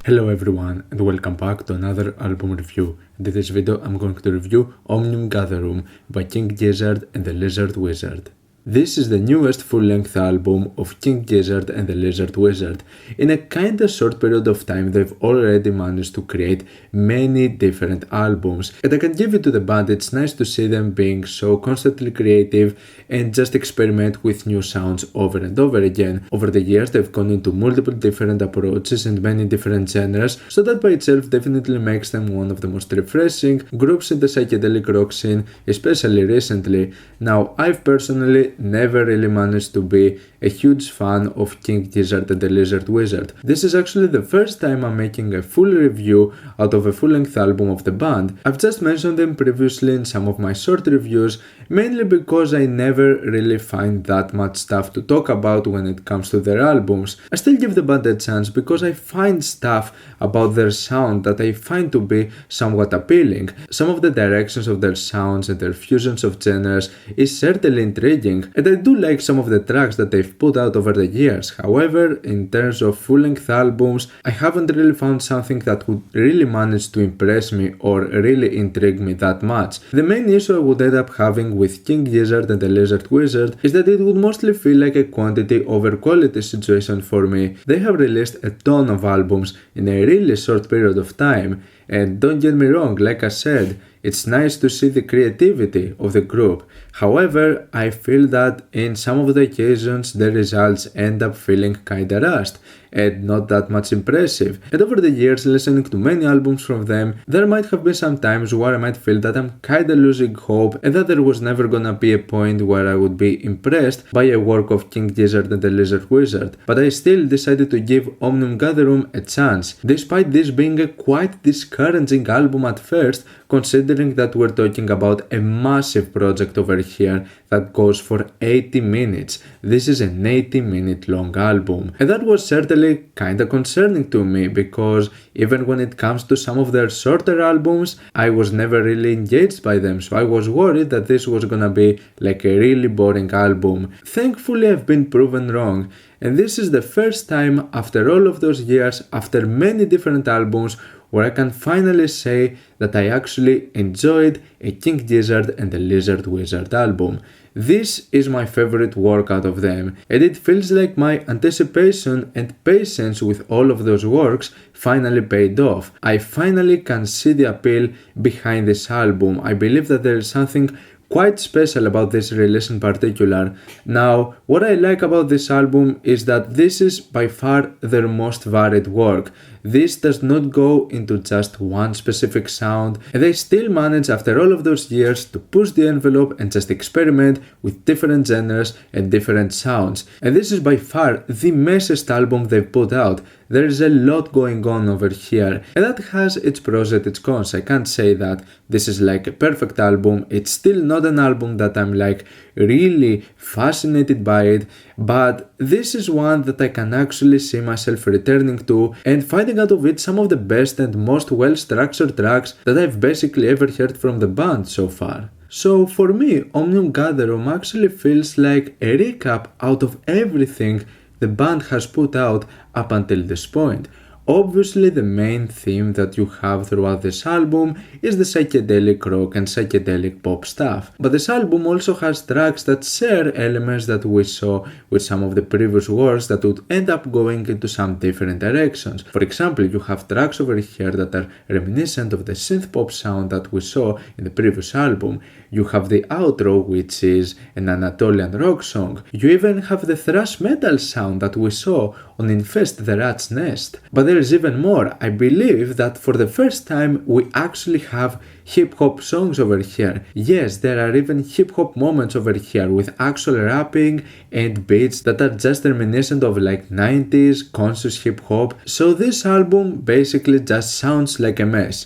Hello everyone and welcome back to another album review. In this video I'm going to review Omnium Gatherum by King Gizzard and the Lizard Wizard. This is the newest full-length album of King Gizzard and the Lizard Wizard. In a kinda short period of time they've already managed to create many different albums, and I can give it to the band. It's nice to see them being so constantly creative and just experiment with new sounds over and over again. Over the years they've gone into multiple different approaches and many different genres, so that by itself definitely makes them one of the most refreshing groups in the psychedelic rock scene, especially recently. Now, I've personally never really managed to be a huge fan of King Gizzard and the Lizard Wizard. This is actually the first time I'm making a full review out of a full-length album of the band. I've just mentioned them previously in some of my short reviews, mainly because I never really find that much stuff to talk about when it comes to their albums. I still give the band a chance because I find stuff about their sound that I find to be somewhat appealing. Some of the directions of their sounds and their fusions of genres is certainly intriguing, and I do like some of the tracks that they've put out over the years. However, in terms of full-length albums, I haven't really found something that would really manage to impress me or really intrigue me that much. The main issue I would end up having with King Gizzard and the Lizard Wizard is that it would mostly feel like a quantity over quality situation for me. They have released a ton of albums in a really short period of time, and don't get me wrong, like I said, it's nice to see the creativity of the group. However, I feel that in some of the occasions the results end up feeling kinda rushed and not that much impressive. And over the years, listening to many albums from them, there might have been some times where I might feel that I'm kinda losing hope and that there was never gonna be a point where I would be impressed by a work of King Gizzard and the Lizard Wizard. But I still decided to give Omnium Gatherum a chance, despite this being a quite discouraging album at first, considering that we're talking about a massive project over here that goes for 80 minutes. This is an 80-minute long album, and that was certainly kinda concerning to me because even when it comes to some of their shorter albums, I was never really engaged by them, so I was worried that this was gonna be like a really boring album. Thankfully, I've been proven wrong, and this is the first time after all of those years, after many different albums, where I can finally say that I actually enjoyed a King Gizzard and the Lizard Wizard album. This is my favorite work out of them, and it feels like my anticipation and patience with all of those works finally paid off. I finally can see the appeal behind this album. I believe that there is something quite special about this release in particular. Now, what I like about this album is that this is by far their most varied work. This does not go into just one specific sound, and they still manage after all of those years to push the envelope and just experiment with different genres and different sounds. And this is by far the messiest album they've put out. There is a lot going on over here, and that has its pros and its cons. I can't say that this is like a perfect album. It's still not an album that I'm like really fascinated by it, but this is one that I can actually see myself returning to and finding out of it some of the best and most well-structured tracks that I've basically ever heard from the band so far. So for me, Omnium Gatherum actually feels like a recap out of everything the band has put out up until this point. Obviously, the main theme that you have throughout this album is the psychedelic rock and psychedelic pop stuff. But this album also has tracks that share elements that we saw with some of the previous works that would end up going into some different directions. For example, you have tracks over here that are reminiscent of the synth pop sound that we saw in the previous album. You have the outro, which is an Anatolian rock song. You even have the thrash metal sound that we saw on Infest the Rat's Nest. But there is even more. I believe that for the first time we actually have hip-hop songs over here. Yes, there are even hip-hop moments over here with actual rapping and beats that are just reminiscent of like 90s conscious hip-hop. So this album basically just sounds like a mess.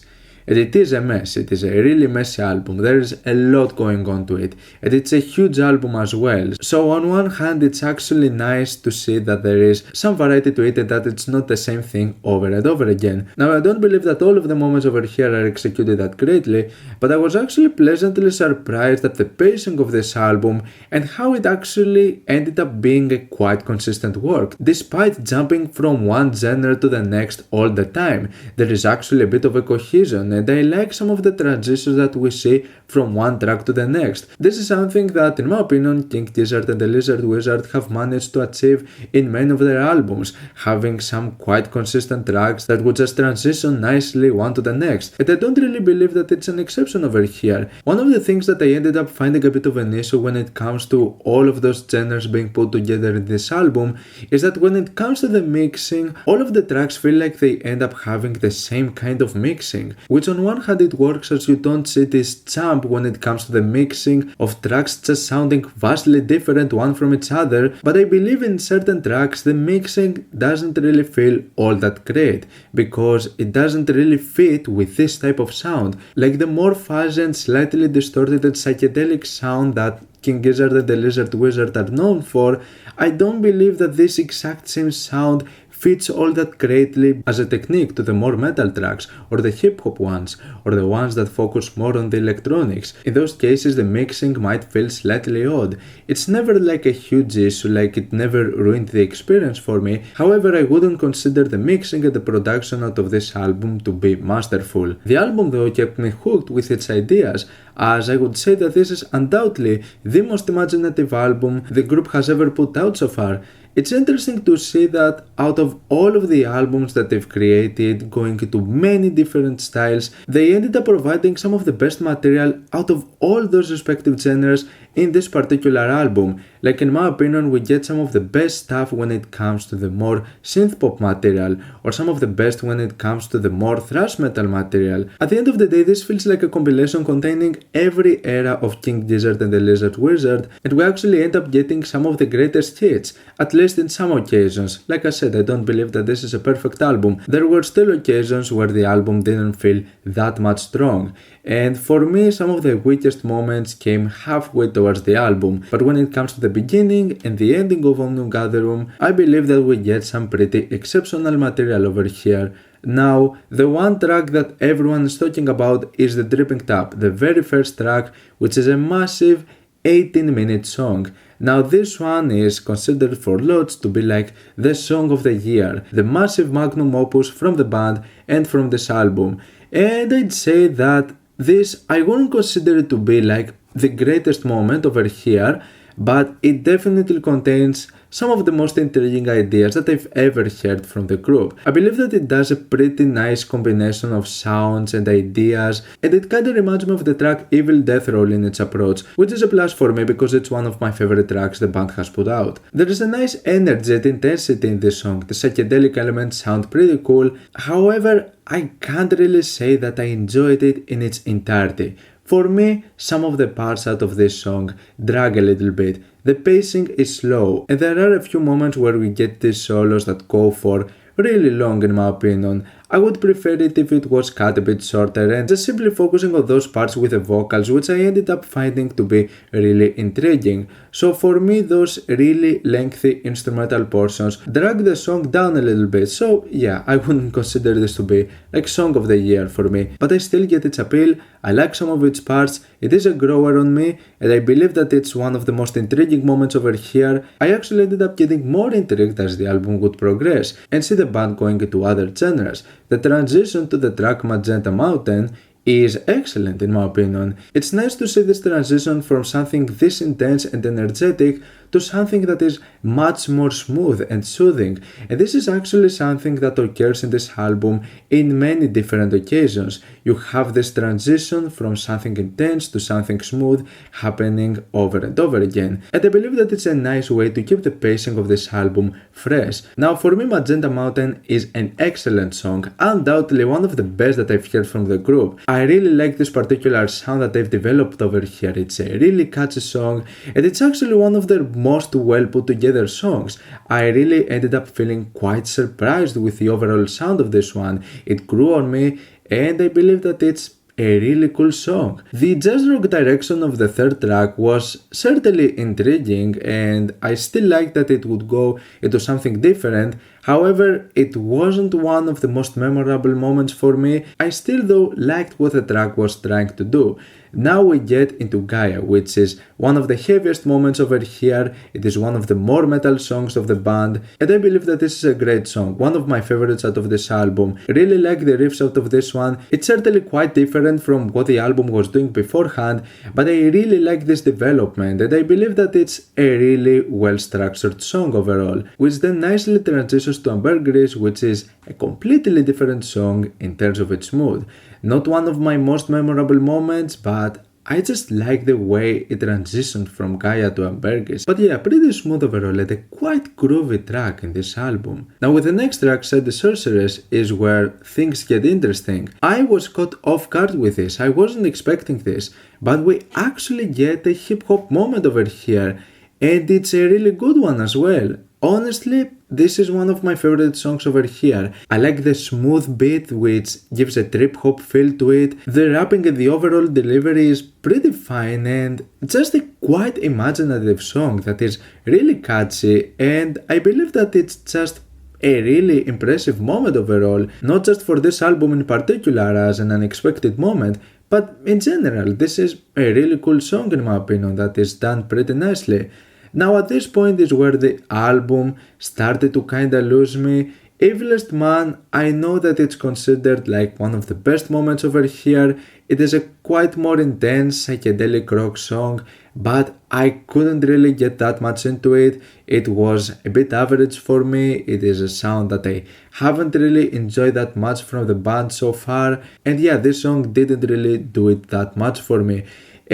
And it is a mess, it is a really messy album, there is a lot going on to it, and it's a huge album as well. So on one hand it's actually nice to see that there is some variety to it and that it's not the same thing over and over again. Now I don't believe that all of the moments over here are executed that greatly, but I was actually pleasantly surprised at the pacing of this album and how it actually ended up being a quite consistent work, despite jumping from one genre to the next all the time. There is actually a bit of a cohesion, and I like some of the transitions that we see from one track to the next. This is something that, in my opinion, King Gizzard and the Lizard Wizard have managed to achieve in many of their albums, having some quite consistent tracks that would just transition nicely one to the next. And I don't really believe that it's an exception over here. One of the things that I ended up finding a bit of an issue when it comes to all of those genres being put together in this album is that when it comes to the mixing, all of the tracks feel like they end up having the same kind of mixing, which on one hand it works as you don't see this jump when it comes to the mixing of tracks just sounding vastly different one from each other, but I believe in certain tracks the mixing doesn't really feel all that great because it doesn't really fit with this type of sound, like the more fuzzy and slightly distorted and psychedelic sound that King Gizzard and the Lizard Wizard are known for. I don't believe that this exact same sound fits all that greatly as a technique to the more metal tracks or the hip-hop ones or the ones that focus more on the electronics. In those cases the mixing might feel slightly odd. It's never like a huge issue, like it never ruined the experience for me. However, I wouldn't consider the mixing and the production out of this album to be masterful. The album though kept me hooked with its ideas, as I would say that this is undoubtedly the most imaginative album the group has ever put out so far. It's interesting to see that out of all of the albums that they've created, going into many different styles, they ended up providing some of the best material out of all those respective genres in this particular album. Like in my opinion, we get some of the best stuff when it comes to the more synth-pop material, or some of the best when it comes to the more thrash metal material. At the end of the day, this feels like a compilation containing every era of King Gizzard and the Lizard Wizard, and we actually end up getting some of the greatest hits, at least in some occasions. Like I said, I don't believe that this is a perfect album. There were still occasions where the album didn't feel that much strong, and for me some of the weakest moments came halfway towards the album, but when it comes to the beginning and the ending of Omnium Gatherum, I believe that we get some pretty exceptional material over here. Now, the one track that everyone is talking about is the Dripping Tap, the very first track, which is a massive 18-minute song. Now this one is considered for lots to be like the song of the year, the massive magnum opus from the band and from this album. And I'd say that this, I wouldn't consider it to be like the greatest moment over here, but it definitely contains some of the most intriguing ideas that I've ever heard from the group. I believe that it does a pretty nice combination of sounds and ideas, and it kinda reminds me of the track Evilest in its approach, which is a plus for me because it's one of my favorite tracks the band has put out. There is a nice energy and intensity in this song, the psychedelic elements sound pretty cool, however, I can't really say that I enjoyed it in its entirety. For me, some of the parts out of this song drag a little bit. The pacing is slow, and there are a few moments where we get these solos that go for really long in my opinion. I would prefer it if it was cut a bit shorter and just simply focusing on those parts with the vocals, which I ended up finding to be really intriguing. So for me, those really lengthy instrumental portions drag the song down a little bit. So yeah, I wouldn't consider this to be like song of the year for me, but I still get its appeal. I like some of its parts. It is a grower on me, and I believe that it's one of the most intriguing moments over here. I actually ended up getting more intrigued as the album would progress and see the band going into other genres. The transition to the track Magenta Mountain is excellent in my opinion. It's nice to see this transition from something this intense and energetic to something that is much more smooth and soothing, and this is actually something that occurs in this album in many different occasions. You have this transition from something intense to something smooth happening over and over again, and I believe that it's a nice way to keep the pacing of this album fresh. Now for me, Magenta Mountain is an excellent song, undoubtedly one of the best that I've heard from the group. I really like this particular sound that they've developed over here. It's a really catchy song, and it's actually one of their most well put together songs. I really ended up feeling quite surprised with the overall sound of this one. It grew on me, and I believe that it's a really cool song. The jazz rock direction of the third track was certainly intriguing, and I still liked that it would go into something different. However, it wasn't one of the most memorable moments for me. I still though liked what the track was trying to do. Now we get into Gaia, which is one of the heaviest moments over here. It is one of the more metal songs of the band, and I believe that this is a great song, one of my favorites out of this album. Really like the riffs out of this one. It's certainly quite different from what the album was doing beforehand, but I really like this development, and I believe that it's a really well structured song overall, which then nicely transitions to Ambergris, which is a completely different song in terms of its mood. Not one of my most memorable moments, but I just like the way it transitioned from Gaia to Ambergris. But yeah, pretty smooth overall and a quite groovy track in this album. Now with the next track, Sadie Sorceress, is where things get interesting. I was caught off guard with this, I wasn't expecting this, but we actually get a hip hop moment over here, and it's a really good one as well. Honestly, this is one of my favorite songs over here. I like the smooth beat which gives a trip hop feel to it. The rapping and the overall delivery is pretty fine, and just a quite imaginative song that is really catchy, and I believe that it's just a really impressive moment overall, not just for this album in particular as an unexpected moment, but in general. This is a really cool song in my opinion that is done pretty nicely. Now at this point is where the album started to kinda lose me. Evilest, man, I know that it's considered like one of the best moments over here. It is a quite more intense psychedelic rock song, but I couldn't really get that much into it. It was a bit average for me. It is a sound that I haven't really enjoyed that much from the band so far, and yeah, this song didn't really do it that much for me.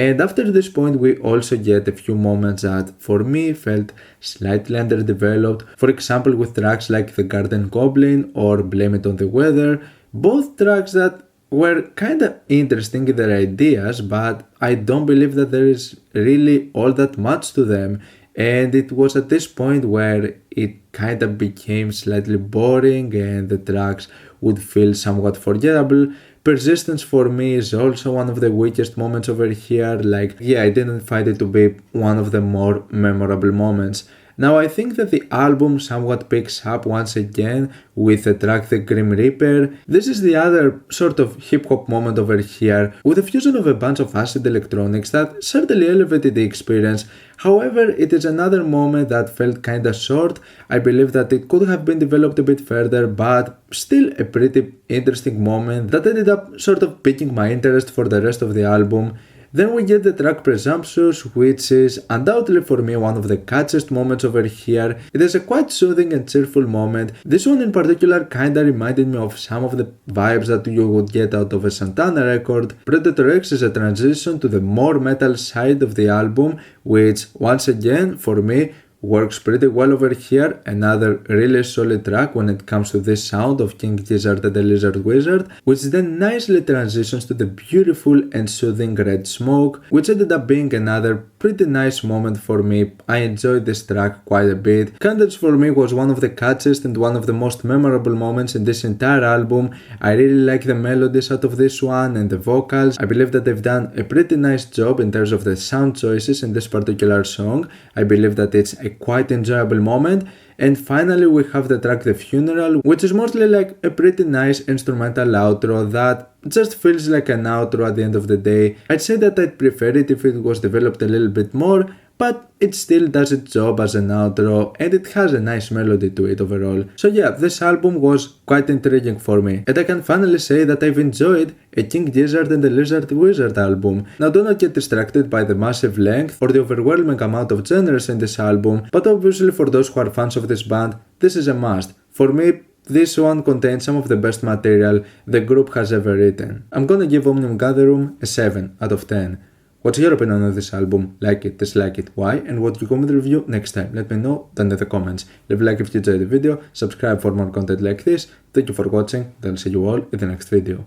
And after this point we also get a few moments that for me felt slightly underdeveloped, for example with tracks like The Garden Goblin or Blame It on the Weather, both tracks that were kinda interesting in their ideas, but I don't believe that there is really all that much to them, and it was at this point where it kinda became slightly boring and the tracks would feel somewhat forgettable. Persistence for me is also one of the weakest moments over here. Like, yeah, I didn't find it to be one of the more memorable moments. Now I think that the album somewhat picks up once again with the track The Grim Reaper. This is the other sort of hip hop moment over here, with a fusion of a bunch of acid electronics that certainly elevated the experience. However, it is another moment that felt kinda short. I believe that it could have been developed a bit further, but still a pretty interesting moment that ended up sort of piquing my interest for the rest of the album. Then we get the track Presumptuous, which is undoubtedly for me one of the catchiest moments over here. It is a quite soothing and cheerful moment. This one in particular kinda reminded me of some of the vibes that you would get out of a Santana record. Predator X is a transition to the more metal side of the album, which once again for me works pretty well over here. Another really solid track when it comes to this sound of King Gizzard The Lizard Wizard, which then nicely transitions to the beautiful and soothing Red Smoke, which ended up being another pretty nice moment for me. I enjoyed this track quite a bit. Candles for me was one of the catchiest and one of the most memorable moments in this entire album. I really like the melodies out of this one and the vocals. I believe that they've done a pretty nice job in terms of the sound choices in this particular song. I believe that it's a quite enjoyable moment. And finally we have the track The Funeral, which is mostly like a pretty nice instrumental outro that just feels like an outro at the end of the day. I'd say that I'd prefer it if it was developed a little bit more, but it still does its job as an outro and it has a nice melody to it overall. So yeah, this album was quite intriguing for me, and I can finally say that I've enjoyed a King Gizzard and the Lizard Wizard album. Now do not get distracted by the massive length or the overwhelming amount of genres in this album, but obviously for those who are fans of this band, this is a must. For me, this one contains some of the best material the group has ever written. I'm gonna give Omnium Gatherum a 7 out of 10. What's your opinion on this album? Like it, dislike it, why, and what you come with the review next time? Let me know down in the comments. Leave a like if you enjoyed the video, subscribe for more content like this. Thank you for watching, and I'll see you all in the next video.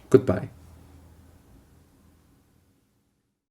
Goodbye.